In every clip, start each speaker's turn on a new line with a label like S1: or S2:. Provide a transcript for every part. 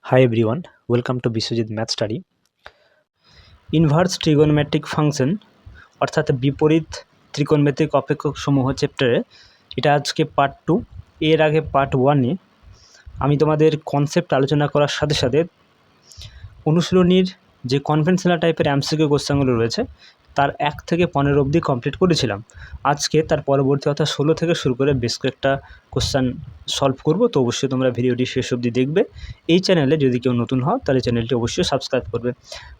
S1: Hi everyone, welcome to Biswajit Math Study. Inverse trigonometric function অর্থাৎ বিপরীত ত্রিকোণমিতিক অপেক্ষক সমূহ চ্যাপ্টারে এটা আজকে পার্ট 2। এর আগে পার্ট 1-এ আমি তোমাদের কনসেপ্ট আলোচনা করার সাথে সাথে অনুশীলনীর যে কনভেনশনাল টাইপের এমসিকিউ কোশ্চেনগুলো রয়েছে তার 1 থেকে 15 অবধি কমপ্লিট করেছিলাম। আজকে তার পরবর্তী অর্থাৎ 16 থেকে শুরু করে বেশ কয়েকটা কোশ্চেন সলভ করব, তো অবশ্যই তোমরা ভিডিওটি শেষ অবধি দেখবে। এই চ্যানেলে যদি কেউ নতুন হও তাহলে চ্যানেলটি অবশ্যই সাবস্ক্রাইব করবে।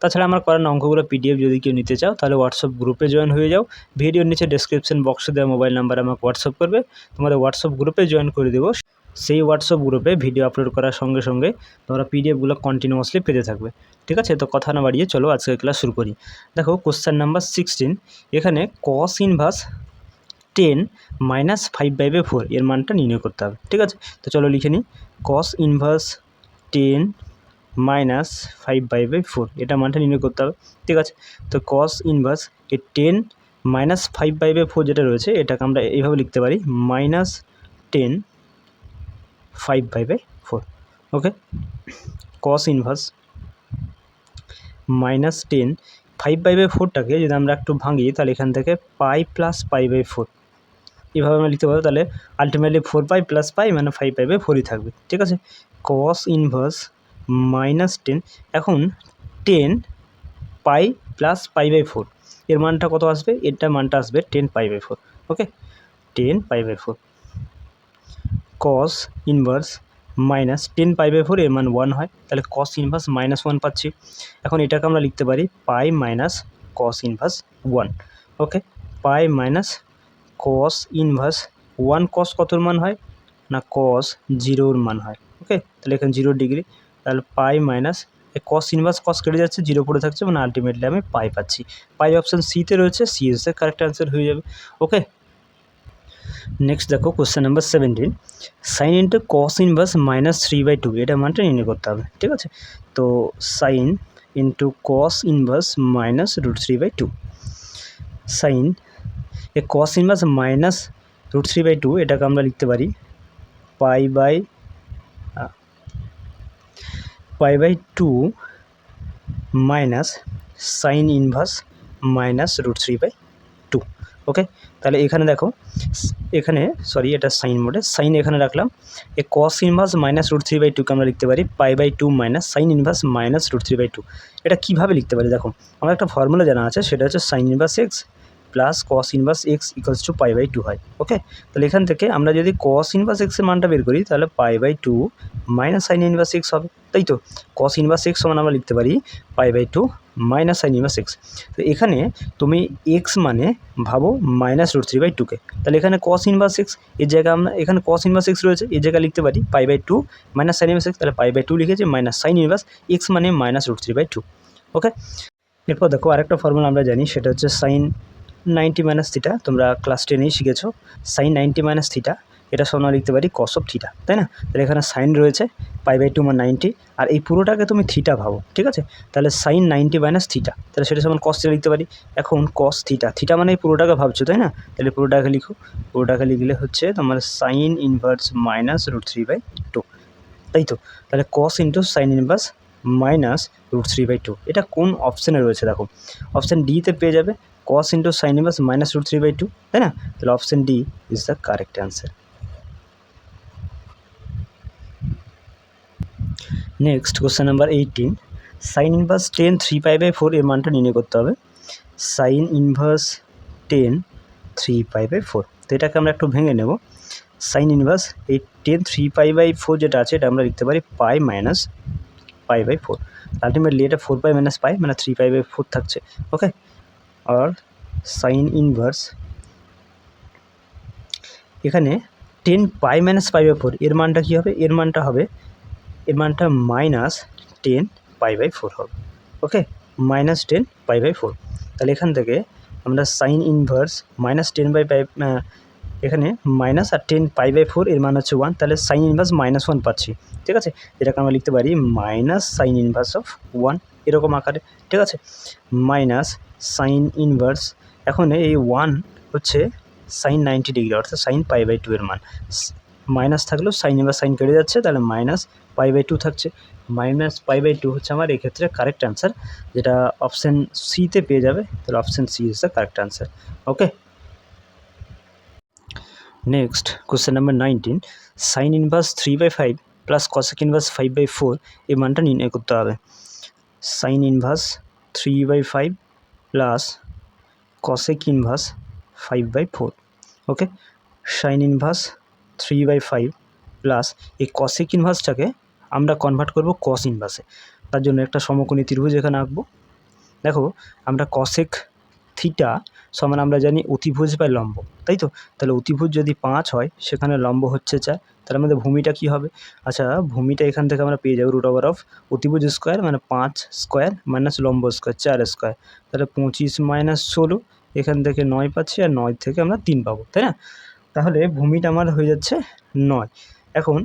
S1: তাছাড়া আমার করানো অঙ্কগুলো পিডিএফ যদি কেউ নিতে চাও তাহলে হোয়াটসঅ্যাপ গ্রুপে জয়েন হয়ে যাও। ভিডিওর নিচে ডেসক্রিপশন বক্সে দেওয়া মোবাইল নাম্বার আমাকে হোয়াটসঅ্যাপ করবে, তোমাদের হোয়াটসঅ্যাপ গ্রুপে জয়েন করে দেবো। সেই হোয়াটসঅ্যাপ গ্রুপে ভিডিও আপলোড করার সঙ্গে সঙ্গে তোমরা পিডিএফগুলো কন্টিনিউয়াসলি পেতে থাকবে। ঠিক আছে, তো কথা না বাড়িয়ে চলো আজকের ক্লাস শুরু করি। দেখো কোশ্চেন নাম্বার 16, এখানে কস ইনভার্স 10 মাইনাস 5/4 এর মানটা নির্ণয় করতে হবে। ঠিক আছে, তো চলো লিখে নিই। কস ইনভার্স 10 মাইনাস 5/4 এটা মানটা নির্ণয় করতে হবে। ঠিক আছে, তো কস ইনভার্স এই 10 মাইনাস 5/4 যেটা রয়েছে এটাকে আমরা এইভাবে লিখতে পারি মাইনাস 10 5/4। ওকে, কস ইনভার্স মাইনাস 10 5/4টাকে যদি আমরা একটু ভাঙি তাহলে এখান থেকে পাই প্লাস পাই/4 এভাবে আমরা লিখতে পারবো। তাহলে আলটিমেটলি 4π প্লাস পাই মানে 5/4ই থাকবে। ঠিক আছে, কস ইনভার্স মাইনাস 10, এখন 10 পাই প্লাস পাই/4 এর মানটা কত আসবে? এটার মানটা আসবে 10 পাই/4। ওকে, 10 পাই/4 কস ইনভার্স মাইনাস 10 পাই/4 এর মান 1 হয়, তাহলে কস ইনভার্স -1 পাচ্ছি। এখন এটাকে আমরা লিখতে পারি পাই মাইনাস কস ইনভার্স 1। ওকে, পাই মাইনাস কস ইনভার্স 1 কস কতর মান হয় না কস 0-র মান হয়। ওকে, তাহলে এখানে 0 ডিগ্রি, তাহলে পাই মাইনাস কস ইনভার্স কস কেটে যাচ্ছে 0 পড়ে থাকছে, মানে আলটিমেটলি আমি পাই পাচ্ছি। পাই অপশান সিতে রয়েছে, C is the correct answer হয়ে যাবে। ওকে, নেক্সট দেখো question number 17, sine into cos inverse -3/2 এটা মানটা নির্ণয় করতে হবে। ঠিক আছে, তো sine into cos inverse -√3/2, sine এ কস ইনভার্স -√3/2 এটাকে আমরা লিখতে পারি পাই/2 মাইনাস সাইন ইনভার্স -√3/2। ওকে, তাহলে এখানে দেখো, এখানে এটা সাইন মোডে, সাইন এখানে রাখলাম। এ কস ইনভার্স -√3/2কে আমরা লিখতে পারি পাই/2 মাইনাস সাইন ইনভার্স -√3/2। এটা কীভাবে লিখতে পারি? দেখো, আমার একটা ফর্মুলা জানা আছে, সেটা হচ্ছে sine inverse x plus cos inverse x equals to পাই/2 হয়। ওকে, তাহলে এখান থেকে আমরা যদি কস ইনভার্স এক্সের মানটা বের করি তাহলে পাই/2 মাইনাস সাইন ইনভার্স এক্স হবে, তাই তো। কস ইনভার্স এক্স সমান আমরা লিখতে পারি পাই/2 মাইনাস সাইন ইনভার্স এক্স। তো এখানে তুমি এক্স মানে ভাবো -√3/2কে, তাহলে এখানে কস ইনভার্স এক্স এর জায়গায় আমরা, এখানে কস ইনভার্স এক্স রয়েছে, এই জায়গায় লিখতে পারি পাই/2 মাইনাস সাইন ইনভার্স এক্স, তাহলে পাই/2 লিখেছি মাইনাস সাইন ইনভার্স এক্স মানে -√3/2। ওকে, এরপর দেখো আরেকটা ফর্মুলা আমরা জানি, সেটা হচ্ছে সাইন 90 - থিটা। তোমরা ক্লাস 10-এই শিখেছো সাইন 90 - থিটা, এটা সমান লিখতে পারি কস অফ থিটা, তাই না? তাহলে এখানে সাইন রয়েছে পাই/2 মানে 90, আর এই পুরোটাকে তুমি থিটা ভাবো। ঠিক আছে, তাহলে সাইন 90 - থিটা, তাহলে সেটা সমান কস থিটা লিখতে পারি। এখন কস থিটা, থিটা মানে এই পুরোটাকে ভাবছো, তাই না? তাহলে পুরোটাকে লিখো, পুরোটাকে লিখলে হচ্ছে তোমার সাইন ইনভার্স -√3/2, তাই তো। তাহলে কস ইন্টু সাইন ইনভার্স -√3/2, এটা কোন অপশানে রয়েছে? দেখো, অপশান ডিতে পেয়ে যাবে cos ইন্টু সাইন ইনভার্স -√3/2, তাই না? তাহলে option D is the correct answer. Next question number 18, sign inverse 10 3π/4 এর মানটা নির্ণয় করতে হবে। সাইন ইনভার্স 10 3π/4, তো এটাকে আমরা একটু ভেঙে নেব। সাইন ইনভার্স এই 10 3π/4 যেটা আছে এটা আমরা লিখতে পারি পাই মাইনাস পাই/4, আলটিমেটলি এটা 4π মাইনাস পাই মানে 3π/4 থাকছে। ওকে, আর সাইন ইনভার্স এখানে 10 পাই মাইনাস পাই/4 এর মানটা কী হবে? এর মানটা হবে, এর মানটা -10 পাই/4 হবে। ওকে, -10 পাই/4, তাহলে এখান থেকে আমরা সাইন ইনভার্স -10/পাই, এখানে মাইনাস আর 10 পাই/4 এর মান হচ্ছে 1, তাহলে সাইন ইনভার্স -1 পাচ্ছি। ঠিক আছে, এটাকে আমরা লিখতে পারি মাইনাস সাইন ইনভার্স অফ 1 এরকম আকারে। ঠিক আছে, মাইনাস সাইন ইনভার্স, এখন এই 1 হচ্ছে সাইন 90 ডিগ্রি অর্থাৎ সাইন পাই/2 এর মান, মাইনাস থাকলেও সাইন ইনভার্স সাইন কেটে যাচ্ছে, তাহলে মাইনাস পাই বাই টু থাকছে। মাইনাস পাই বাই টু হচ্ছে আমার এক্ষেত্রে কারেক্ট অ্যান্সার, যেটা অপশান সিতে পেয়ে যাবে। তাহলে option C is the correct answer. Okay, next question number 19, sine inverse 3/5 plus cosec inverse 5/4 এই মানটা নির্ণয় করতে হবে। Sine inverse 3/5 plus cosec inverse 5/4। Okay, sine inverse 3/5 plus এই কসেক ইনভার্সটাকে আমরা কনভার্ট করব কস ইনভার্সে। তার জন্য একটা সমকোণী ত্রিভুজ এখানে আঁকবো। দেখো, আমরা কসেক থিটা সমান আমরা জানি অতিভুজ বাই লম্ব, তাই তো? তাহলে অতিভুজ যদি 5 হয়, সেখানে লম্ব হচ্ছে 4, তাহলে আমাদের ভূমিটা কী হবে? আচ্ছা, ভূমিটা এখান থেকে আমরা পেয়ে যাবো রুট ওভার অফ অতিভুজ স্কোয়ার মানে 5 স্কোয়ার মাইনাস লম্ব স্কোয়ার 4 স্কোয়ার, তাহলে 25 মাইনাস 16, এখান থেকে 9 পাচ্ছি, আর 9 থেকে আমরা 3 পাবো, তাই না? তাহলে ভূমিটা আমার হয়ে যাচ্ছে 9। এখন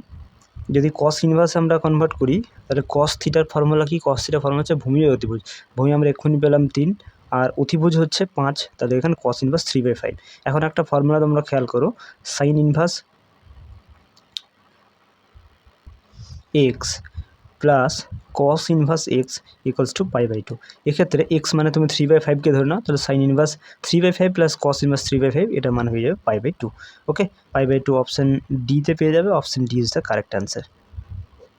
S1: যদি কস ইনভার্স আমরা কনভার্ট করি, তাহলে কস থিটার ফর্মুলা কি? কস থিটার ফর্মুলা হচ্ছে ভূমি বাই অতিভুজ। ভূমি আমরা এক্ষুনি পেলাম 3, আর অতিভুজ হচ্ছে 5, তাহলে এখানে কস ইনভার্স 3/5। এখন একটা ফর্মুলা তোমরা খেয়াল করো, sine inverse x plus cos inverse x equals to pi by two. এক্ষেত্রে এক্স মানে তুমি 3/5কে ধরে নাও, তাহলে sine inverse 3/5 plus cos inverse 3/5, এটার মান হয়ে যাবে pi by two. Okay, pi by two option ডিতে পেয়ে যাবে, option D is the correct answer.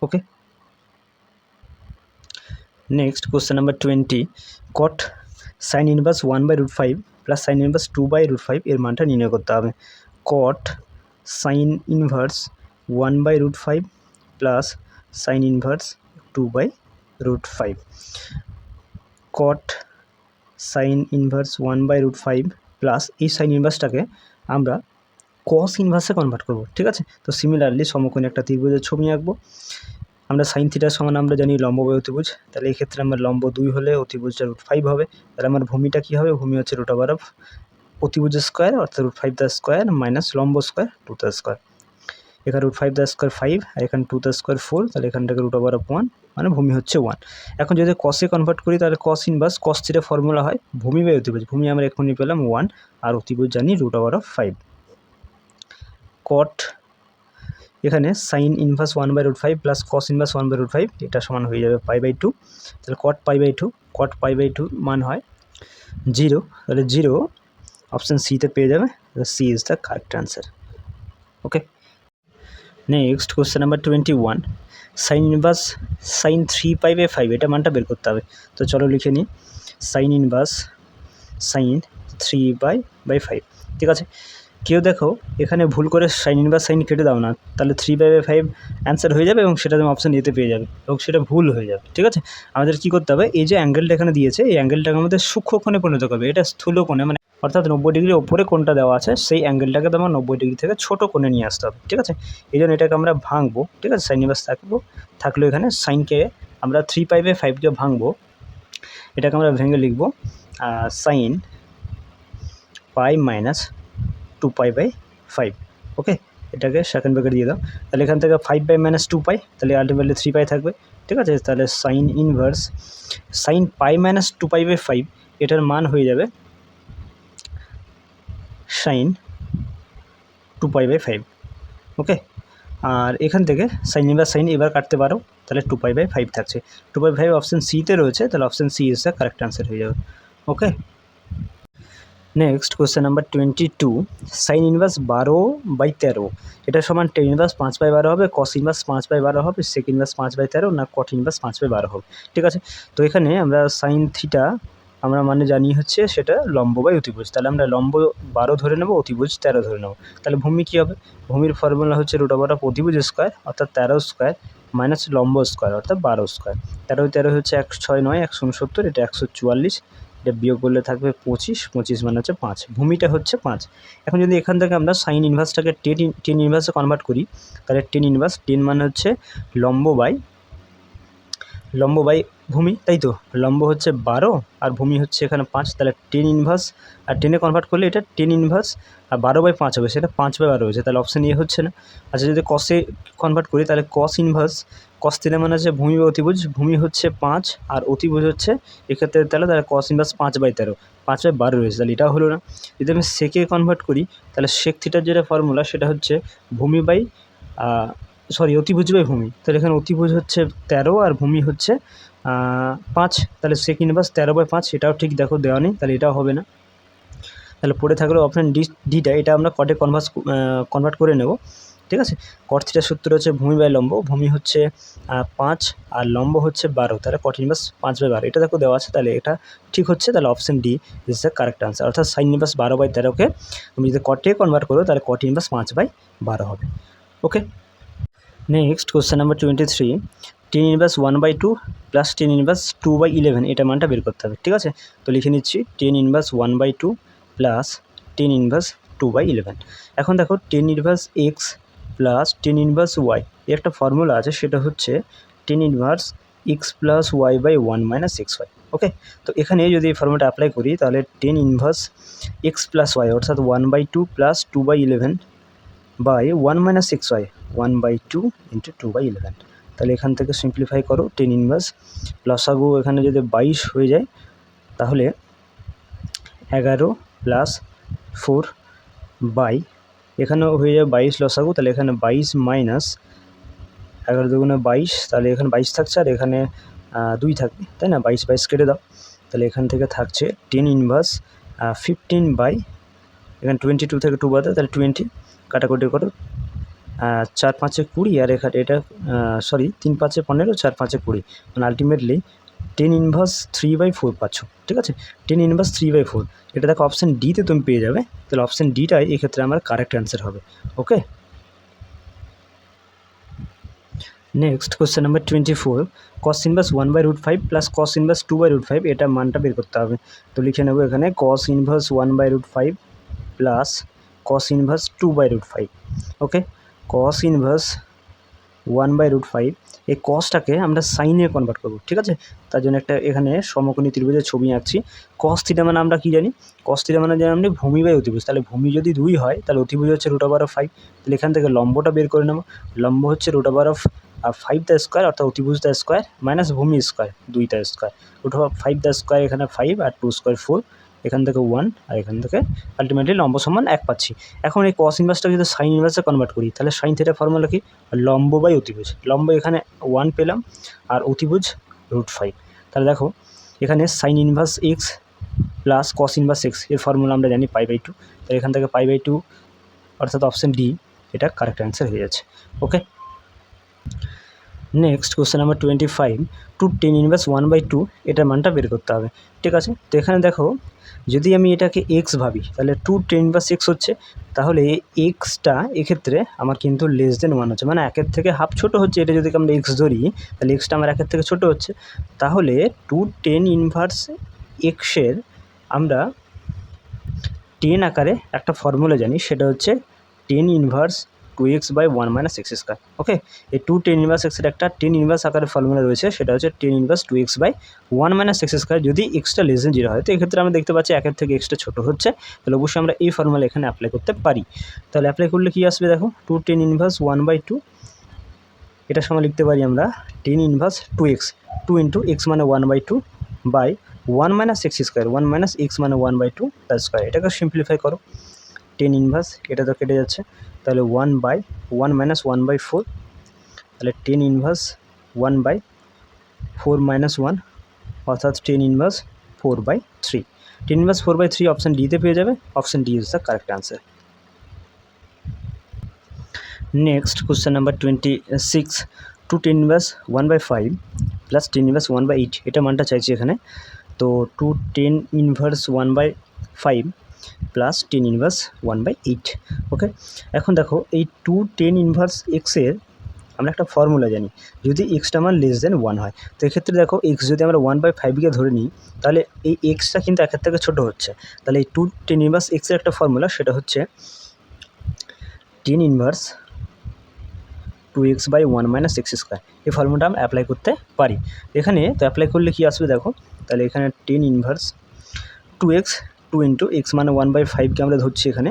S1: Okay, next question number 20, cot sine inverse 1/√5 plus sine inverse 2/√5 এর মানটা নির্ণয় করতে হবে। কট sine inverse 1/√5 plus sine inverse 2/√5। কট সাইন ইনভার্স 1/√5 প্লাস এই sign ইনভার্সটাকে আমরা কস ইনভার্সে কনভার্ট করব, ঠিক আছে? তো সিমিলারলি সমকোণী একটা ত্রিভুজের ছবি আঁকবো। আমরা সাইন থিটার সমান আমরা জানি লম্ব বাই অতিভুজ, তাহলে এক্ষেত্রে আমার লম্ব 2 হলে অতিভুজটা √5 হবে, তাহলে আমার ভূমিটা কী হবে? ভূমি হচ্ছে রুট ওভার অফ অতিভুজ স্কোয়ার অর্থাৎ √5 দ্য স্কোয়ার মাইনাস লম্ব স্কোয়ার 2 দ্য স্কোয়ার। এখানে √5 দ্য স্কোয়ার 5, আর এখানে 2 দ্য স্কোয়ার 4, তাহলে এখান থেকে রুট ওভার অফ 1 মানে ভূমি হচ্ছে 1। এখন যদি কসে কনভার্ট করি, তাহলে cos inverse cos theta formula হয় ভূমি বাই অতিভুজ। ভূমি আমরা এক্ষুনি পেলাম 1, আর অতিভুজ জানি রুট ওভার অফ 5। কট এখানে sine inverse 1/√5 plus cos inverse 1/√5 এটা সমান হয়ে যাবে পাই বাই টু। তাহলে কট পাই বাই টু মান হয় 0, তাহলে 0 অপশান সিতে পেয়ে যাবে, C is the correct answer. Okay, next question number 21, sine inverse sine 3π/5 এটা মানটা বের করতে হবে। তো চলো লিখে নিই, সাইন ইনভার্স সাইন 3π/5, ঠিক আছে? কেউ দেখো এখানে ভুল করে সাইন ইনভার্স সাইন কেটে দাও না, তাহলে 3π/5 অ্যান্সার হয়ে যাবে এবং সেটা তুমি অপশান এতে পেয়ে যাবে এবং সেটা ভুল হয়ে যাবে, ঠিক আছে? আমাদের কী করতে হবে, এই যে অ্যাঙ্গেলটা এখানে দিয়েছে, এই অ্যাঙ্গেলটাকে আমাদের সূক্ষ্মকোণে পরিণত করবে। এটা স্থূল কোণে মানে অর্থাৎ 90 ডিগ্রি ওপরে কোণটা দেওয়া আছে, সেই অ্যাঙ্গেলটাকে তোমার 90 ডিগ্রি থেকে ছোটো কোণে নিয়ে আসতে হবে, ঠিক আছে? এই জন্য এটাকে আমরা ভাঙবো, ঠিক আছে? সাইন ইনভার্স থাকলেও এখানে সাইনকে আমরা 3π/5কে ভাঙবো, এটাকে আমরা ভেঙে লিখবো সাইন পাই মাইনাস 2π/5। ওকে, এটাকে সেকেন্ড ব্র্যাকেট দিয়ে দাও, তাহলে এখান থেকে 5π মাইনাস 2π, তাহলে আলটিমেটলি 3π থাকবে, ঠিক আছে? তাহলে sine inverse sine pi minus 2π/5 এটার মান হয়ে যাবে সাইন 2π/5। ওকে, আর এখান থেকে সাইন ইনভার্স সাইন এবার কাটতে পারো, তাহলে 2π/5 থাকছে। 2π/5 অপশান সিতে রয়েছে, তাহলে option C is the correct answer হয়ে যাবে। Okay, next question number 22, sine inverse 12/13 এটা সমান টেন ইনভার্স 5/12 হবে, কস ইনভার্স 5/12 হবে, সেক ইনভার্স 5/13 না কট ইনভার্স 5/12 হবে, ঠিক আছে? তো এখানে আমরা সাইন থিটা আমরা মানে জানি হচ্ছে সেটা লম্ব বাই অতিভুজ, তাহলে আমরা লম্ব 12 ধরে নেব, অতিভুজ 13 ধরে নেব। তাহলে ভূমি কী হবে? ভূমির ফর্মুলা হচ্ছে রুট ওভার অফ অতিভুজ স্কোয়ার অর্থাৎ 13 স্কোয়ার মাইনাস লম্ব স্কোয়ার অর্থাৎ 12 স্কোয়ার। 13 হচ্ছে 1 6 9 169, এটা 144, এটা বিয়োগ করলে থাকবে 25 মানে হচ্ছে 5, ভূমিটা হচ্ছে 5। এখন যদি এখান থেকে আমরা সাইন ইনভার্সটাকে টেন ইনভার্সে কনভার্ট করি, তাহলে টেন ইনভার্স 10 মানে হচ্ছে লম্ব বাই ভূমি, তাই তো? লম্ব হচ্ছে 12 আর ভূমি হচ্ছে এখানে 5, তাহলে টেন ইনভার্স আর 10-এ কনভার্ট করলে এটা টেন ইনভার্স আর 12/5 হবে, সেটা 5/12 হয়েছে, তাহলে অপশান এ হচ্ছে না। আচ্ছা, যদি কসে কনভার্ট করি, তাহলে কস ইনভার্স কস থিটা মানে হচ্ছে ভূমি বা অতিভুজ, ভূমি হচ্ছে 5 আর অতিভুজ হচ্ছে এক্ষেত্রে তাহলে কস ইনভার্স 5/13, 5/12 রয়েছে, তাহলে এটাও হলো না। যদি আমি সেকে কনভার্ট করি, তাহলে সেক থিটার যেটা ফর্মুলা সেটা হচ্ছে ভূমি বাই সরি অতিভুজ বাই ভূমি, তাহলে এখানে অতিভুজ হচ্ছে 13 আর ভূমি হচ্ছে 5, তাহলে সেক ইনভার্স 13/5, এটাও ঠিক দেখো দেওয়া নেই, তাহলে এটাও হবে না। তাহলে পড়ে থাকলো অপশান ডিটা, এটা আমরা কটে কনভার্ট করে নেব, ঠিক আছে। কট থিটার সূত্র হচ্ছে ভূমি বাই লম্ব, ভূমি হচ্ছে 5 আর লম্ব হচ্ছে 12, তাহলে কট ইনভার্স 5/12, এটা দেখো দেওয়া আছে, তাহলে এটা ঠিক হচ্ছে। তাহলে option D is the correct answer, অর্থাৎ সাইন ইনভার্স 12/13কে তুমি যদি কটে কনভার্ট করো তাহলে কট ইনভার্স 5/12 হবে। Okay, next question number 23, tan inverse 1/2 plus tan inverse 2/11, এটা মানটা বের করতে হবে, ঠিক আছে। তো লিখে নিচ্ছি tan inverse 1/2 plus tan inverse 2/11। এখন দেখো tan inverse x plus tan inverse y, এর একটা ফর্মুলা আছে, সেটা হচ্ছে tan inverse x plus y/1 minus x y. Okay, তো এখানে যদি এই ফর্মুলাটা অ্যাপ্লাই করি তাহলে tan inverse x plus y অর্থাৎ 1/2 plus 2/11 by 1 minus x y 1/2 into 2/11। তাহলে এখান থেকে সিম্পলিফাই করো, টেন ইনভার্স লসাগু এখানে যদি 22 হয়ে যায় তাহলে 11 প্লাস 4 বাই এখানেও হয়ে যাবে 22 লসাগু, তাহলে এখানে 22 মাইনাস 11 দুগুণে 22, তাহলে এখানে 22 থাকছে আর এখানে 2 থাকবে, তাই না। 22 কেটে দাও, তাহলে এখান থেকে থাকছে টেন ইনভার্স 15 বাই এখানে 22 থেকে 2 বাদে, তাহলে 20 কাটাকুটি করো, 4 5 20 আর এখানে এটা সরি 3 5 15 4 5 20, মানে আলটিমেটলি টেন ইনভার্স 3/4 পাচ্ছ, ঠিক আছে। টেন ইনভার্স 3/4, এটা দেখো অপশান ডিতে তুমি পেয়ে যাবে, তাহলে অপশান ডিটাই এক্ষেত্রে আমার কারেক্ট অ্যান্সার হবে। Okay, next question number 24, cos inverse 1/√5 plus cos inverse 2/√5, এটা মানটা বের করতে হবে। তো লিখে নেবো এখানে কস ইনভার্স 1/√5 প্লাস কস ইনভার্স 2/√5। ওকে, কস ইনভার্স 1/√5, এই কসটাকে আমরা সাইনে কনভার্ট করবো, ঠিক আছে। তার জন্য একটা এখানে সমকোণী ত্রিভুজের ছবি আঁকছি। কস থিটা মানে আমরা কী জানি, কস থিটা মানে জানি আমরা ভূমি বাই অতিভুজ, তাহলে ভূমি যদি 2 হয় তাহলে অতিভুজ হচ্ছে √5, তাহলে এখান থেকে লম্বটা বের করে নেবো, লম্ব হচ্ছে √5 দ্য স্কোয়ার অর্থাৎ অতিভুজ দ্য স্কোয়ার মাইনাস ভূমি square 2 the square, √5 the square এখানে 5 আর 2 স্কোয়ার 4, এখান থেকে 1 আর এখান থেকে আলটিমেটলি লম্ব সমান 1 পাচ্ছি। এখন এই কস ইনভার্সটা যদি সাইন ইনভার্সে কনভার্ট করি তাহলে সাইন থিটা ফর্মুলা কি, লম্ব বাই অতিভুজ, লম্ব এখানে 1 পেলাম আর অতিভুজ √5, তাহলে দেখো এখানে sine inverse x plus cos inverse x এর ফর্মুলা আমরা জানি π/2, তাহলে এখান থেকে π/2 অর্থাৎ অপশান ডি এটা কারেক্ট অ্যান্সার হয়ে যাচ্ছে। Okay, next question number 25, two tan inverse 1/2, এটার মানটা বের করতে হবে, ঠিক আছে। তো এখানে দেখো যদি আমি এটাকে এক্স ভাবি তাহলে টু টেন ইনভার্স এক্স হচ্ছে, তাহলে এক্সটা এক্ষেত্রে আমার কিন্তু লেস দেন 1 হচ্ছে, মানে 1-এর থেকে হাফ ছোটো হচ্ছে, এটা যদি আমরা এক্স ধরি তাহলে এক্সটা আমার 1-এর থেকে ছোটো হচ্ছে, তাহলে টু টেন ইনভার্স এক্সের আমরা 10 আকারে একটা ফর্মুলা জানি, সেটা হচ্ছে tan inverse 2x/1 minus x square. Okay, এই টু টেন ইনভার্স এক্সের একটা টেন ইনভার্স আকারে ফর্মুলা রয়েছে, সেটা হচ্ছে tan inverse 2x/1 minus x square, যদি এক্সটা লেস দেন 0 হয়। তো এক্ষেত্রে আমরা দেখতে পাচ্ছি 1-এর থেকে এক্সটা ছোটো হচ্ছে, তাহলে অবশ্যই আমরা এই ফর্মুলা এখানে অ্যাপ্লাই করতে পারি। তাহলে অ্যাপ্লাই করলে কী আসবে দেখো, টু টেন ইনভার্স 1/2, এটার সময় লিখতে পারি আমরা tan inverse 2x, 2 into x মানে 1/2 by 1 minus x square, 1 minus x মানে 1/2 তার স্কোয়ার, এটাকে সিম্পলিফাই করো, টেন ইনভার্স এটা তো কেটে যাচ্ছে, তাহলে 1/1 মাইনাস 1/4, তাহলে টেন ইনভার্স 1/4 মাইনাস 1 অর্থাৎ tan inverse 4/3, tan inverse 4/3 option ডিতে পেয়ে যাবে, option D is the correct answer. Next question number 26, two tan inverse 1/5 plus tan inverse 1/8, এটা মানটা চাইছি এখানে। তো two tan inverse 1/5 plus tan inverse 1/8। Okay, এখন দেখো এই টু টেন ইনভার্স এক্সের আমরা একটা ফর্মুলা জানি, যদি এক্সটা আমার লেস দেন 1 হয়, তো এক্ষেত্রে দেখো এক্স যদি আমরা 1/5কে ধরে নিই তাহলে এই এক্সটা কিন্তু 1-এর থেকে ছোটো হচ্ছে, তাহলে এই টু টেন ইনভার্স এক্সের একটা ফর্মুলা, সেটা হচ্ছে tan inverse 2x/1 minus x square, এই ফর্মুলাটা আমরা অ্যাপ্লাই করতে পারি। এখানে তো অ্যাপ্লাই করলে কী আসবে দেখো, তাহলে এখানে ten inverse 2x, 2 into x মানে 1/5কে আমরা ধরছি এখানে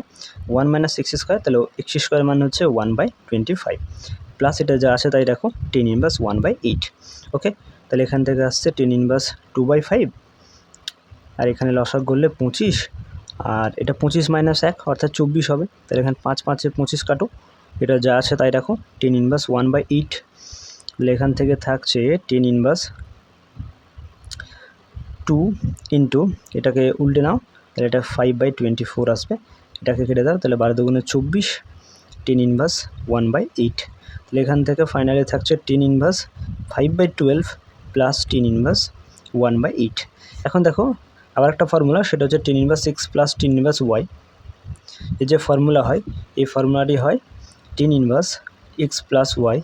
S1: 1 মাইনাস এক্স স্কোয়ার, তাহলে এক্স স্কোয়ার মানে হচ্ছে 1/25 প্লাস এটা যা আসে তাই দেখো টেন ইনভার্স 1/8। ওকে, তাহলে এখান থেকে আসছে টেন ইনভার্স 2/5 আর এখানে লসাগু করলে 25 আর এটা 25 মাইনাস 1 অর্থাৎ 24 হবে, তাহলে এখানে 5 5 25 কাটো, এটা যা আছে তাই রাখো, টেন ইনভার্স 1/8, তাহলে এখান থেকে থাকছে টেন ইনভার্স 2 ইন্টু, এটাকে উল্টে নাও, তাহলে এটা 5/24 আসবে, এটাকে কেটে দাও, তাহলে 12 দুগুণে 24, টেন ইনভার্স 1/8, তাহলে এখান থেকে ফাইনালি থাকছে tan inverse 5/12 plus tan inverse 1/8। এখন দেখো আবার একটা ফর্মুলা, সেটা হচ্ছে tan inverse 6 plus tan inverse y. এই যে ফর্মুলা হয়, এই ফর্মুলাটি হয় tan inverse x plus y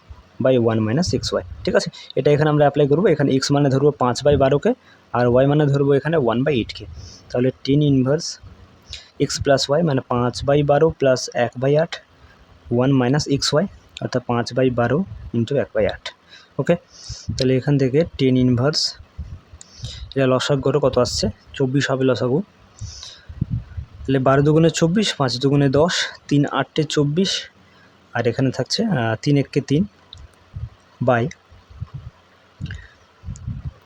S1: by 1 minus x y. ঠিক আছে, এটা এখানে আমরা অ্যাপ্লাই করবো। এখানে এক্স মানে ধরবো 5/12কে, আর ওয়াই মানে ধরবো এখানে 1/8কে। তাহলে tan inverse x plus y মানে 5/12 প্লাস 1/8, 1 মাইনাস এক্স ওয়াই, অর্থাৎ 5/12 ইন্টু 1/8। ওকে, তাহলে এখান থেকে টেন ইনভার্স, এটা লসাগু কত আসছে, 24 হবে লসাগু। তাহলে 12 দুগুণে 24, 5 দুগুণে 10, 3 8 24, আর এখানে থাকছে 3 1 3 বাই,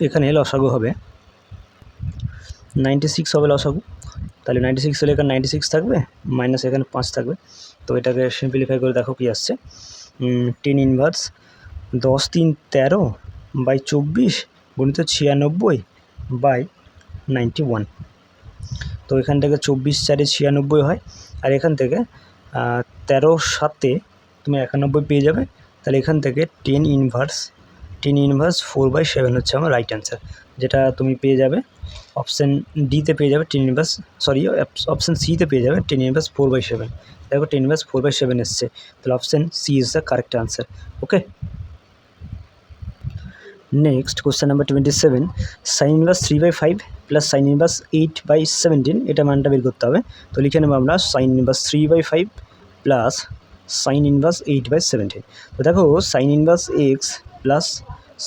S1: এখানে লসাগু হবে 96 হবে লসাগু। তাহলে 96 হলে এখানে 96 থাকবে, মাইনাস এখানে 5 থাকবে। তো এটাকে সিম্পলিফাই করে দেখো কি আসছে, টেন ইনভার্স 10 3 13 বাই 24 গুণিত 96 বাই 91। তো এখান থেকে 24 4 96 হয়, আর এখান থেকে 13 7 তুমি 91 পেয়ে যাবে। তাহলে এখান থেকে টেন ইনভার্স 4/7 হচ্ছে আমার রাইট অ্যান্সার, যেটা তুমি পেয়ে যাবে অপশান ডিতে পেয়ে যাবে টেন ইনভার্স, সরি অপশান সিতে পেয়ে যাবে টেন ইনভার্স 4/7। দেখো টেন ইনভার্স 4/7 এসছে, তাহলে option C is the correct answer. Okay, next question number 27, sine inverse 3/5 plus sine inverse 8/17, এটা মানটা বের করতে হবে। তো লিখে নেবো আমরা sign inverse 3/5 plus sine inverse 8/17। তো দেখো sign inverse x plus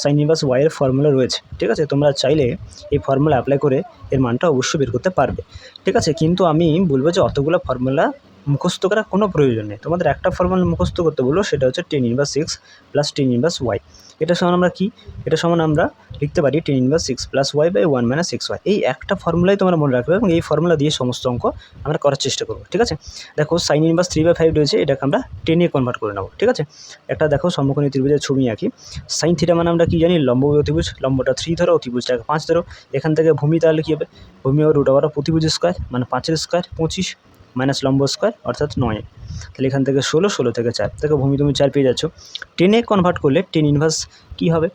S1: sine inverse ওয়াইয়ের ফর্মুলা রয়েছে। ঠিক আছে, তোমরা চাইলে এই ফর্মুলা অ্যাপ্লাই করে এর মানটা অবশ্যই বের করতে পারবে। ঠিক আছে, কিন্তু আমি বলবো যে অতগুলো ফর্মুলা মুখস্থ করার কোনো প্রয়োজন নেই, তোমাদের একটা ফর্মুলা মুখস্থ করতে বলবো, সেটা হচ্ছে tan inverse x plus tan inverse y. এটা সমান আমরা কি, এটা সমান আমরা লিখতে পারি tan inverse 6 plus y by 1 minus x y. এই একটা ফর্মুলাই তোমরা মনে রাখবে এবং এই ফর্মুলা দিয়ে সমস্ত অঙ্ক আমরা করার চেষ্টা করবো। ঠিক আছে, দেখো সাইন ইনভার্স 3/5 রয়েছে, এটাকে আমরা টেনে কনভার্ট করে নেবো। ঠিক আছে, একটা দেখো সমকোণী ত্রিভুজের ছবি আঁকি। সাইন থিটা মানে আমরা কি জানি, লম্ব অতিভুজ, লম্বটা 3 ধরো, অতিভুজটাকে 5 ধরো। এখান থেকে ভূমি তাহলে কী হবে, ভূমি ও √/, প্রতিভুজ স্কোয়ার মানে 5-এর স্কোয়ার 25 মাইনাস লম্ব স্কোয়ার অর্থাৎ 9। তাহলে এখান থেকে 16 থেকে 4, দেখো ভূমি তুমি 4 পেয়ে যাচ্ছ। টেনে কনভার্ট করলে টেন ইনভার্স কী হবে,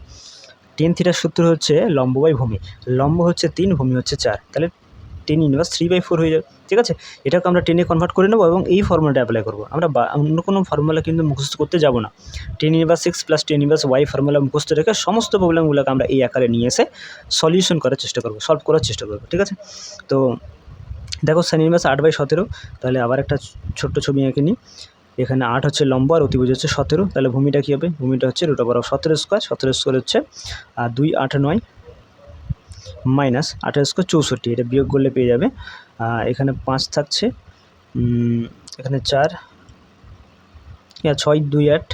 S1: টেন থিটার সূত্র হচ্ছে লম্ব বাই ভূমি, লম্ব হচ্ছে 3, ভূমি হচ্ছে 4, তাহলে টেন ইনভার্স 3/4 হয়ে যাবে। ঠিক আছে, এটাকে আমরা টেনে কনভার্ট করে নেবো এবং এই ফর্মুলাটা অ্যাপ্লাই করবো। আমরা অন্য কোনো ফর্মুলা কিন্তু মুখস্থ করতে যাব না। Tan inverse 6 plus tan inverse y formula মুখস্থ রেখে সমস্ত প্রবলেমগুলোকে আমরা এই আকারে নিয়ে এসে সলিউশন করার চেষ্টা করবো, সলভ করার চেষ্টা করবো। ঠিক আছে, তো দেখো সাইন ইনভার্স 8/17, তাহলে আবার একটা ছোট্ট ছবি এঁকে নিই। এখানে 8 হচ্ছে লম্ব আর অতিভুজ হচ্ছে 17, তাহলে ভূমিটা কী হবে, ভূমিটা হচ্ছে √/17 স্কোয়ার, 17 স্কোয়ার হচ্ছে 2 8 9 মাইনাস 8 স্কোয়ার 64, এটা বিয়োগ করলে পেয়ে যাবে এখানে 5 থাকছে, এখানে 4, 6 2 8,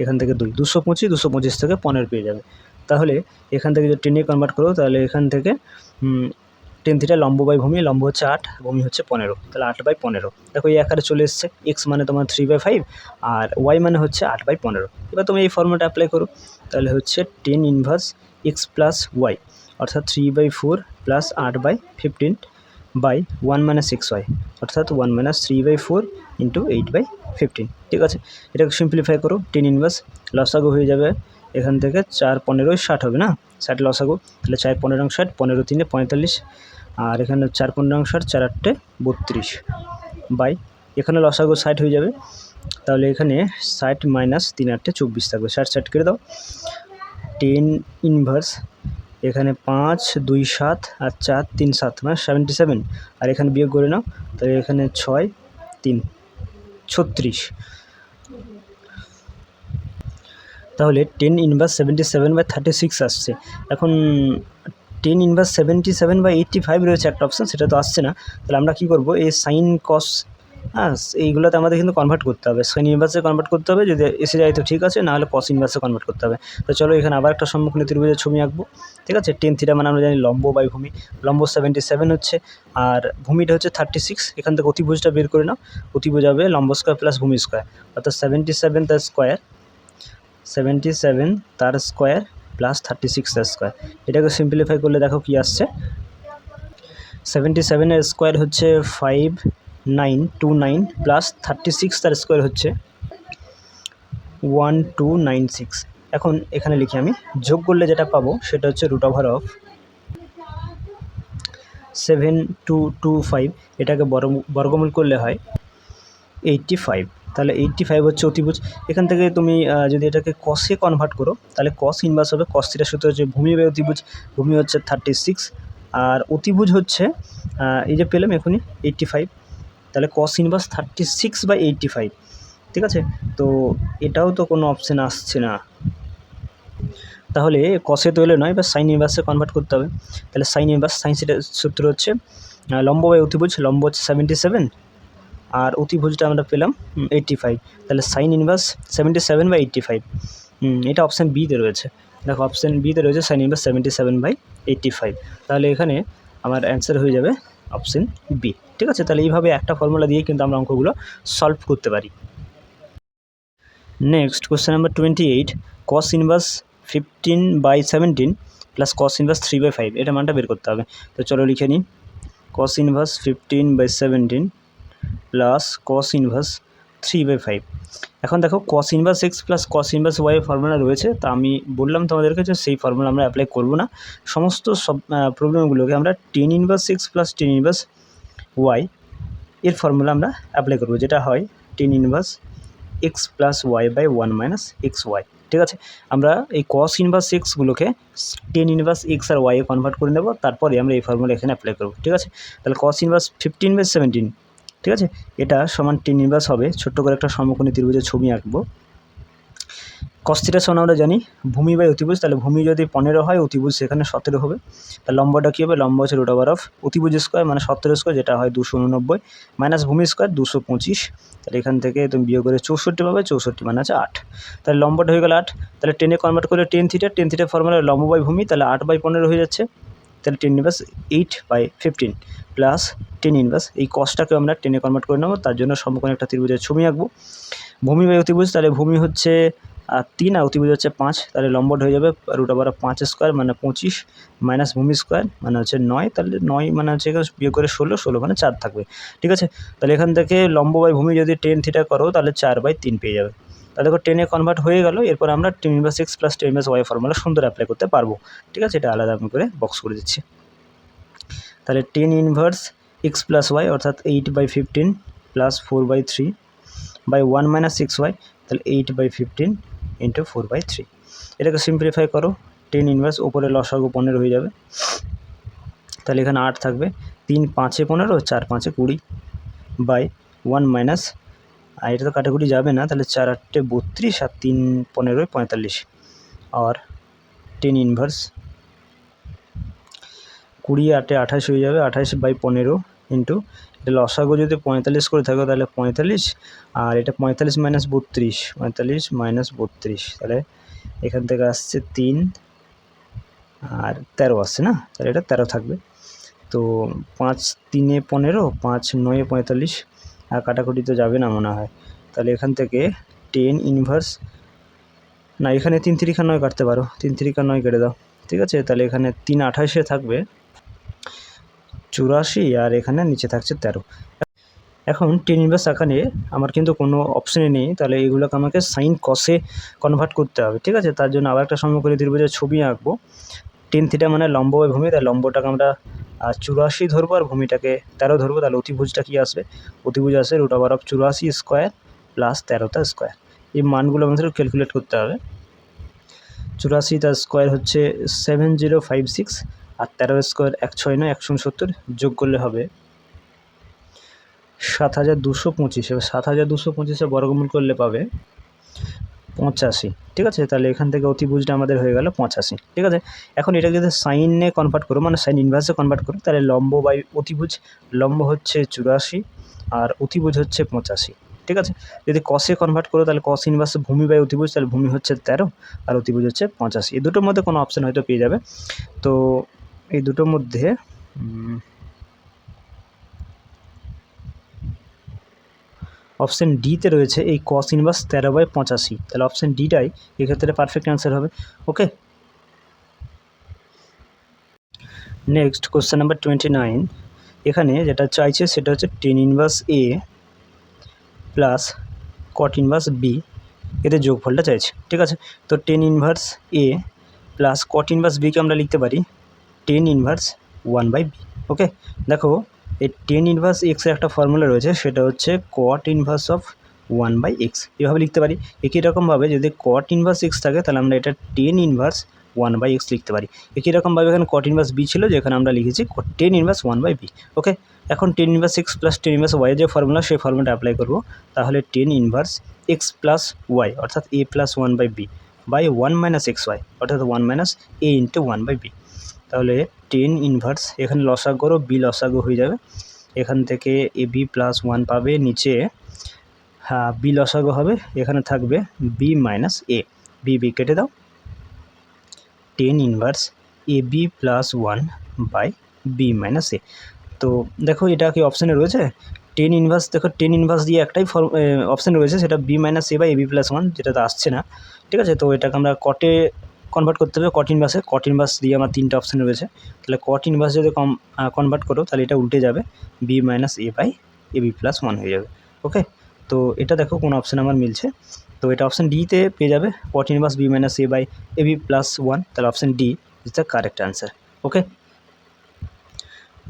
S1: এখান থেকে 2 225, 225 থেকে 15 পেয়ে যাবে। তাহলে এখান থেকে যদি টেনে কনভার্ট করো, তাহলে এখান থেকে টেন থিটা লম্ব বাই ভূমি, লম্ব হচ্ছে 8, ভূমি হচ্ছে 15, তাহলে 8/15। দেখো এই আকারে চলে এসছে, এক্স মানে তোমার 3/5 আর ওয়াই মানে হচ্ছে 8/15। এবার তুমি এই ফর্মুলাটা অ্যাপ্লাই করো, তাহলে হচ্ছে tan inverse x plus y অর্থাৎ 3/4 plus 8/15 by 1 minus x y অর্থাৎ 1 মাইনাস 3/4 ইন্টু 8/15। ঠিক আছে, এটাকে সিম্পলিফাই করো, টেন ইনভার্স লসাগু হয়ে যাবে এখান থেকে 4 15 60 হবে না, 60 লসাগু, তাহলে 4 15 60, 15 3 45, আর এখানে 4 15 60, 4 8 32 বাই, এখানে লসাগু 60 হয়ে যাবে, তাহলে এখানে 60 মাইনাস 3 8 24 থাকবে, 60 60 করে দাও। টেন ইনভার্স এখানে 5 2 7 আর 4 3 7 মানে 77, আর এখানে বিয়োগ করে নাও, তাহলে এখানে 6 3 36, তাহলে টেন ইনভার্স 77/36 আসছে। এখন টেন ইনভার্স 77/85 রয়েছে একটা অপশান, সেটা তো আসছে না। তাহলে আমরা কী করবো, এই সাইন কস হ্যাঁ, এইগুলোতে আমাদের কিন্তু কনভার্ট করতে হবে, সাইন ইনভার্সে কনভার্ট করতে হবে, যদি এসে যায় তো ঠিক আছে, নাহলে কস ইনভার্সে কনভার্ট করতে হবে। তো চলো এখানে আবার একটা সম্মুখীন ত্রিভুজের ছবি আঁকবো, ঠিক আছে। টেন থিটা মানে আমরা জানি লম্ব বাই ভূমি, লম্ব 77 হচ্ছে আর ভূমিটা হচ্ছে 36। এখান থেকে অতিভুজটা বের করে নাও, অতিভুজ হবে লম্ব স্কোয়ার প্লাস ভূমি স্কোয়ার, অর্থাৎ 77 তার স্কোয়ার, 77 তার স্কোয়ার প্লাস 36 তার স্কোয়ার। এটাকে সিম্পলিফাই করলে দেখো কি আসছে, 77-এর স্কোয়ার হচ্ছে 5929 প্লাস 36 তার স্কোয়ার হচ্ছে 1296। এখন এখানে লিখি আমি, যোগ করলে যেটা পাবো সেটা হচ্ছে √অফ 7225, এটাকে বর্গমূল করলে হয় 85। তাহলে 85 হচ্ছে অতিভুজ। এখান থেকে তুমি যদি এটাকে কসে কনভার্ট করো তাহলে কস ইনভার্স হবে কস থিটার সূত্র হচ্ছে ভূমি বাই অতিভুজ, ভূমি হচ্ছে 36 আর অতিভুজ হচ্ছে এই যে পেলাম এখনই 85, তাহলে কস ইনভার্স 36/85, ঠিক আছে। তো এটাও তো কোনো অপশান আসছে না, তাহলে কসে তো এলে নয়, বা সাইন ইনভার্সে কনভার্ট করতে হবে। তাহলে সাইন ইনভার্স, সাইন থিটার সূত্র হচ্ছে লম্ব বাই অতিভুজ, লম্ব হচ্ছে 77 আর অতিভুজটা আমরা পেলাম 85, তাহলে সাইন ইনভার্স 77/85। এটা অপশান বিতে রয়েছে, দেখো অপশান বিতে রয়েছে সাইন ইনভার্স 77/85। তাহলে এখানে আমার অ্যান্সার হয়ে যাবে অপশান বি, ঠিক আছে। তাহলে এইভাবে একটা ফর্মুলা দিয়ে কিন্তু আমরা অঙ্কগুলো সলভ করতে পারি। নেক্সট কোশ্চেন নাম্বার 28, কস ইনভার্স 15/17 প্লাস কস ইনভার্স 3/5, এটা মানটা বের করতে হবে। তো চলো লিখে নিই, cos inverse 15/17 plus cos inverse 3/5। এখন দেখো cos inverse x plus cos inverse y formula রয়েছে, তা আমি বললাম তোমাদেরকে যে সেই ফর্মুলা আমরা অ্যাপ্লাই করব না, সমস্ত সব প্রবলেমগুলোকে আমরা tan inverse x plus tan inverse y এর ফর্মুলা আমরা অ্যাপ্লাই করব, যেটা হয় tan inverse x plus y by 1 minus x y, ঠিক আছে। আমরা এই কস ইনভার্স এক্সগুলোকে টেন ইনভার্স এক্স আর ওয়াই কনভার্ট করে নেব, তারপরে আমরা এই ফর্মুলা এখানে অ্যাপ্লাই করব, ঠিক আছে। তাহলে কস ইনভার্স 15/17, ঠিক আছে, এটা সমান টেন ইনভার্স হবে, ছোট্ট করে একটা সমকোণী ত্রিভুজের ছবি আঁকবো। কস থিটা সমান আমরা জানি ভূমি বাই অতিভুজ, তাহলে ভূমি যদি 15 হয় অতিভুজ সেখানে 17 হবে, তাহলে লম্বটা কী হবে, লম্ব হচ্ছে √অফ অতিভুজ স্কোয়ার মানে 17 স্কোয়ার, যেটা হয় 289 মাইনাস ভূমি স্কোয়ার 225, তাহলে এখান থেকে তুমি বিয়োগ করে 64 পাবে, 64 মানে আছে 8, তাহলে লম্বটা হয়ে গেল 8। তাহলে টেনে কনভার্ট করলে টেন থিটা ফর্মুলা লম্ব বাই ভূমি, তাহলে 8/15 হয়ে যাচ্ছে, তাহলে tan inverse 8/15 plus tan inverse, এই কসটাকে আমরা টেনে কনভার্ট করে নেবো, তার জন্য সমকোণী একটা ত্রিভুজের ছবি আঁকবো। ভূমি বাই অতিভুজ, তাহলে ভূমি হচ্ছে 3 আর অতিভুজ হচ্ছে 5, তাহলে লম্বটা হয়ে যাবে √5 স্কোয়ার মানে 25 মাইনাস ভূমি স্কোয়ার মানে হচ্ছে 9, তাহলে 9 মানে হচ্ছে বিয়োগ করে 16 মানে 4 থাকবে, ঠিক আছে। তাহলে এখান থেকে লম্ব বাই ভূমি যদি টেন থিটা করো তাহলে 4/3 পেয়ে যাবে। তাহলে দেখো টেনে কনভার্ট হয়ে গেল, এরপর আমরা tan inverse x plus tan inverse y formula সুন্দর অ্যাপ্লাই করতে পারবো, ঠিক আছে। এটা আলাদা আমি করে বক্স করে দিচ্ছি। তাহলে tan inverse x plus y অর্থাৎ 8/15 প্লাস 4/3 বাই 1 মাইনাস 6y, তাহলে 8/15 ইন্টু 4/3। এটাকে সিম্পলিফাই করো, টেন ইনভার্স ওপরে লসাগু 15 হয়ে যাবে, তাহলে এখানে 8 থাকবে, 3 5-এ 15, 4 5-এ 20 বাই 1 মাইনাস, আর এটা তো কাটাকুটি যাবে না, তাহলে 4 8-এ 32 আর 3 15 45, আর টেন ইনভার্স 20 8-এ 28 হয়ে যাবে, 28/15 ইন্টু এটা লসাগু যদি 45 করে থাকো তাহলে 45, আর এটা 45 মাইনাস 32, 45 মাইনাস 32, তাহলে এখান থেকে আসছে 3 আর 13 আসছে না, তাহলে এটা 13 থাকবে। তো 5 3-এ 15, 5 9-এ 45, আর কাটাকুটি তো যাবে না মনে হয়, তাহলে এখান থেকে টেন ইনভার্স, না এখানে 3 3 9 কাটতে পারো, 3 3 9 কেটে দাও, ঠিক আছে। তাহলে এখানে 3 28-এ থাকবে 84, আর এখানে নিচে থাকছে 13। এখন টেন ইনভার্স আঁকানে আমার কিন্তু কোনো অপশানে নেই, তাহলে এগুলোকে আমাকে সাইন কসে কনভার্ট করতে হবে, ঠিক আছে। তার জন্য আবার একটা সমকোণী ত্রিভুজের ছবি আঁকবো। টেন থিটা মানে লম্ব বাই ভূমি, তাই লম্বটাকে আমরা 84 ধরবো আর ভূমিটাকে 13 ধরবো, তাহলে অতিভুজটা কী আসবে, অতিভুজ আসে √84 স্কোয়ার প্লাস 13 স্কোয়ার। এই মানগুলো আমাদের ক্যালকুলেট করতে হবে। 84 তার স্কোয়ার হচ্ছে 7056, আর 13 স্কোয়ার 169 169, যোগ করলে হবে 7225, এবার 7225-এ বর্গমূল করলে পাবে 85, ঠিক আছে। তাহলে এখান থেকে অতিভুজটা আমাদের হয়ে গেল 85, ঠিক আছে। এখন এটা যদি সাইনে কনভার্ট করো মানে সাইন ইনভার্সে কনভার্ট করো, তাহলে লম্ব বাই অতিভুজ, লম্ব হচ্ছে 84 আর অতিভুজ হচ্ছে 85, ঠিক আছে। যদি কসে কনভার্ট করো তাহলে কস ইনভার্স ভূমি বাই অতিভুজ, তাহলে ভূমি হচ্ছে 13 আর অতিভুজ হচ্ছে 85। এই দুটোর মধ্যে কোনো অপশান হয়তো পেয়ে যাবে। তো এই দুটোর মধ্যে অপশান ডিতে রয়েছে এই কস ইনভার্স 13/85, তাহলে অপশান ডিটাই এক্ষেত্রে পারফেক্ট অ্যান্সার হবে। Okay, next question number 29। এখানে যেটা চাইছে সেটা হচ্ছে tan inverse A plus cot inverse B, এদের যোগফলটা চাইছে, ঠিক আছে। তো tan inverse A plus cot inverse বিকে আমরা লিখতে পারি টেন ইনভার্স 1/b। ওকে, দেখো এই টেন ইনভার্স এক্সের একটা ফর্মুলা রয়েছে, সেটা হচ্ছে কট ইনভার্স অফ 1/x, এভাবে লিখতে পারি। একই রকমভাবে যদি কট ইনভার্স এক্স থাকে তাহলে আমরা এটা টেন ইনভার্স 1/x লিখতে পারি। একই রকমভাবে এখানে কট ইনভার্স বি ছিল, যেখানে আমরা লিখেছি টেন ইনভার্স 1/b। ওকে, এখন tan inverse x plus tan inverse y যে ফর্মুলা, সেই ফর্মুলাটা অ্যাপ্লাই করবো। তাহলে tan inverse x plus y অর্থাৎ A plus 1/b by 1 minus x y অর্থাৎ 1 মাইনাস এ ইন্টু 1/b। তাহলে টেন ইনভার্স এখানে লসাগু করো, বি লসাগু হয়ে যাবে, এখান থেকে এ বি প্লাস 1 পাবে, নিচে হ্যাঁ বি লসাগু হবে, এখানে থাকবে B minus A, B B কেটে দাও, tan inverse A B plus 1 by B minus A. তো দেখো এটা কি অপশানে রয়েছে টেন ইনভার্স, দেখো টেন ইনভার্স দিয়ে একটাই অপশান রয়েছে, সেটা B minus A by A B plus 1, যেটাতে আসছে না, ঠিক আছে। তো এটাকে আমরা কটে কনভার্ট করতে হবে, কট ইনভার্সে। কট ইনভার্স দিয়ে আমার তিনটা অপশান রয়েছে, তাহলে কট ইনভার্স যদি কনভার্ট করো তাহলে এটা উল্টে যাবে, B minus A by A B plus 1 হয়ে যাবে। ওকে, তো এটা দেখো কোন অপশান আমার মিলছে, তো এটা অপশান ডিতে পেয়ে যাবে, cot inverse B minus A by A B plus 1, তাহলে option D is the correct answer. Okay,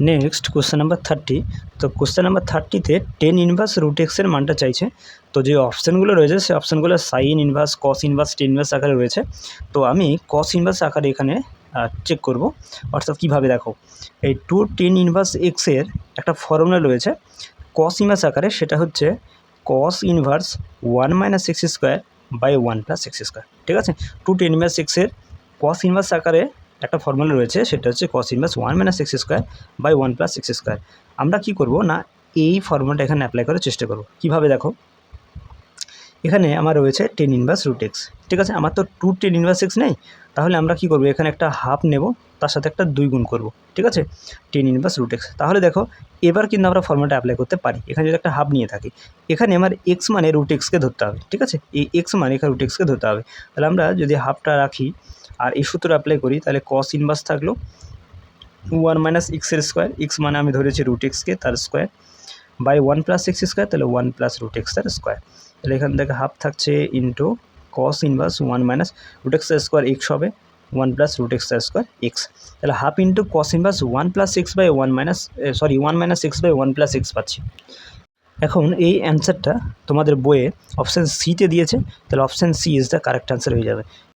S1: next question number 30। তো কোশ্চেন নাম্বার 30তে টেন ইনভার্স রুট এক্সের মানটা চাইছে। তো যে অপশানগুলো রয়েছে সেই অপশানগুলো sine inverse, cos inverse, tan inverse আকারে রয়েছে। তো আমি কস ইনভার্স আকারে এখানে চেক করব, অর্থাৎ কীভাবে দেখো এই টু টেন ইনভার্স এক্সের একটা ফর্মুলা রয়েছে কস ইনভার্স আকারে, সেটা হচ্ছে cos inverse 1 minus x square by 1 plus x square, ঠিক আছে। টু টেন ইনভার্স এক্সের কস ইনভার্স আকারে একটা ফর্মুলা রয়েছে, সেটা হচ্ছে cos inverse 1 minus x square by 1 plus x square. আমরা কী করবো না এই ফর্মুলাটা এখানে অ্যাপ্লাই করার চেষ্টা করব। কীভাবে দেখো, এখানে আমার রয়েছে টেন ইনভার্স রুট এক্স, ঠিক আছে। আমার তো টু টেন ইনভার্স এক্স নেই, তাহলে আমরা কী করবো এখানে একটা হাফ নেব, তার সাথে একটা 2 গুণ করব, ঠিক আছে, টেন ইনভার্স রুট এক্স। তাহলে দেখো এবার কিন্তু আমরা ফর্মুলাটা অ্যাপ্লাই করতে পারি। এখানে যদি একটা হাফ নিয়ে থাকি, এখানে আমার এক্স মানে রুট এক্সকে ধরতে হবে, ঠিক আছে, এই এক্স মানে এখানে রুট এক্সকে ধরতে হবে। তাহলে আমরা যদি হাফটা রাখি আর এই সূত্র অ্যাপ্লাই করি, তাহলে কস ইনভার্স থাকলো 1 মাইনাস এক্সের স্কোয়ার, এক্স মানে আমি ধরেছি রুট এক্সকে, তার square by 1 plus x square, তাহলে 1 প্লাস রুট এক্স তার স্কোয়ার। তাহলে এখান থেকে হাফ থাকছে into cos inverse 1 minus root x square x হবে 1 plus root x square x, তাহলে half into cos inverse 1 plus x by 1 minus 1 minus x by 1 plus x পাচ্ছি। এখন এই অ্যান্সারটা তোমাদের বইয়ে অপশান সিতে দিয়েছে, তাহলে option C is the correct answer হয়ে যাবে।